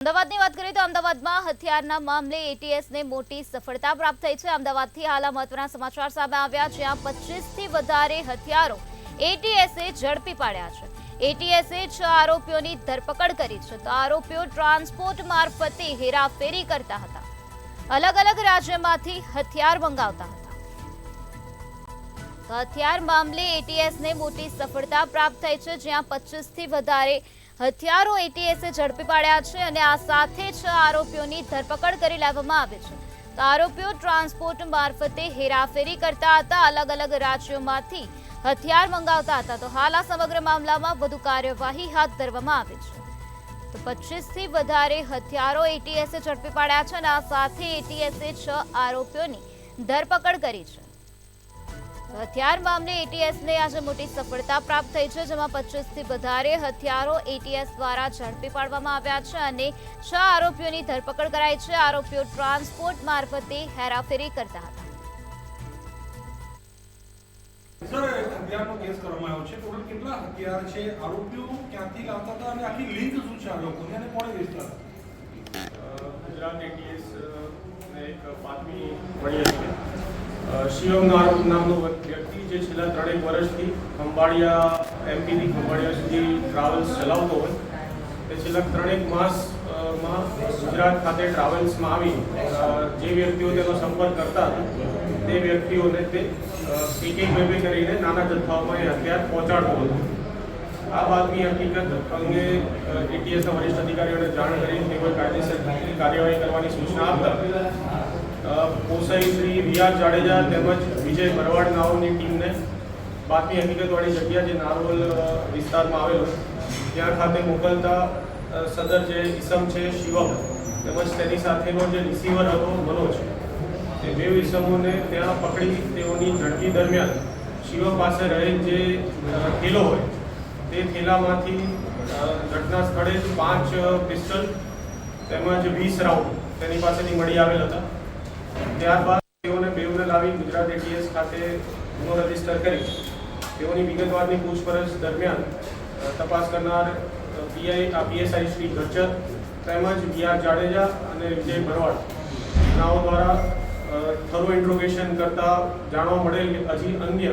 અમદાવાદની વાત કરીએ તો અમદાવાદમાં હથિયારના મામલે એટીએસને મોટી સફળતા પ્રાપ્ત થઈ છે। અમદાવાદથી હાલ મહત્વના સમાચાર સામે આવ્યા, જ્યાં 25થી વધારે હથિયારો એટીએસે ઝડપી પાડ્યા છે। એટીએસે 6 આરોપીઓની ધરપકડ કરી છે। તો આરોપીઓ ટ્રાન્સપોર્ટ મારફતે હેરાફેરી કરતા હતા, અલગ અલગ રાજ્યમાંથી હથિયાર મંગાવતા હતા। તો હથિયાર મામલે એટીએસને મોટી સફળતા પ્રાપ્ત થઈ છે, જ્યાં 25થી વધારે હથિયારો એટીએસે ઝડપી પાડ્યા છે અને આ સાથે 6 આરોપીઓની ધરપકડ કરી લેવામાં આવી છે। તો આરોપીઓ ટ્રાન્સપોર્ટ મારફતે હેરાફેરી કરતા હતા, અલગ અલગ રાજ્યોમાંથી હથિયાર મંગાવતા હતા। તો હાલ આ સમગ્ર મામલામાં વધુ કાર્યવાહી હાથ ધરવામાં આવી છે। તો 25થી વધારે હથિયારો એટીએસે ઝડપી પાડ્યા છે અને આ સાથે એટીએસે 6 આરોપીઓની ધરપકડ કરી છે। હથિયાર મામલે એટીએસને આજે મોટી સફળતા પ્રાપ્ત થઈ છે, જેમાં 25થી વધારે હથિયારો એટીએસ દ્વારા ઝડપી પાડવામાં આવ્યા છે અને 6 આરોપીઓની ધરપકડ કરાઈ છે। આરોપીઓ ટ્રાન્સપોર્ટ મારફતે હેરાફેરી કરતા હતા। સર, હથિયારનો કેસ કરવામાં આવ્યો છે। ટોટલ કેટલા હથિયાર છે? આરોપીઓ ક્યાંથી લાવતા હતા અને આખી લિંક શું છે આ લોકોની અને કોણે વેચતા હતા? ગુજરાત એટીએસ ને એક બાતમી મળી હતી। શિવમ નામનો વ્યક્તિ જે છેલ્લા 3 વર્ષથી ખંભાળિયા એમપીથી ખંભાળિયા સુધી ટ્રાવેલ્સ ચલાવતો હોય, તે છેલ્લા 3 માસમાં ગુજરાત ખાતે ટ્રાવેલ્સમાં આવી જે વ્યક્તિઓ તેનો સંપર્ક કરતા હતા તે વ્યક્તિઓને તે એક બે કરીને નાના જથ્થાઓમાં એ હથિયાર પહોંચાડતો હતો। આ બાતમી હકીકત અંગે એટીએસના વરિષ્ઠ અધિકારીઓને જાણ કરી તેઓએ કાયદેસરની કાર્યવાહી કરવાની સૂચના આપતા પોસાઈ શ્રી રિયાઝ જાડેજા તેમજ વિજય ભરવાડ નાઓની ટીમને બાતમી હકીકતવાળી જગ્યા જે નારોલ વિસ્તારમાં આવેલો ત્યાં ખાતે મોકલતા સદર જે ઈસમ છે શિવમ તેમજ તેની સાથેનો જે રિસીવર હતો મનોજ, તે 2 ઈસમોને ત્યાં પકડી તેઓની ઝડપી દરમિયાન શિવમ પાસે રહેલ જે થેલો હોય તે થેલામાંથી ઘટના સ્થળે 5 પિસ્ટલ તેમજ 20 રાઉન્ડ તેની પાસેથી મળી આવેલ હતા। ત્યારબાદ તેઓને બેઉને લાવી ગુજરાત એટીએસ ખાતે ગુનો રજીસ્ટર કરી તેઓની વિગતવારની પૂછપરછ દરમિયાન તપાસ કરનાર પીએસઆઈ શ્રી ગચ્ચર તેમજ રિયાઝ જાડેજા અને વિજય ભરવાડ નાઓ દ્વારા થરો ઇન્ટ્રોગેશન કરતા જાણવા મળેલ કે હજી અન્ય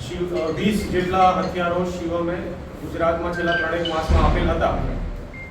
20 જેટલા હથિયારો શિવમે ગુજરાતમાં છેલ્લા 3 માસમાં આપેલ હતા।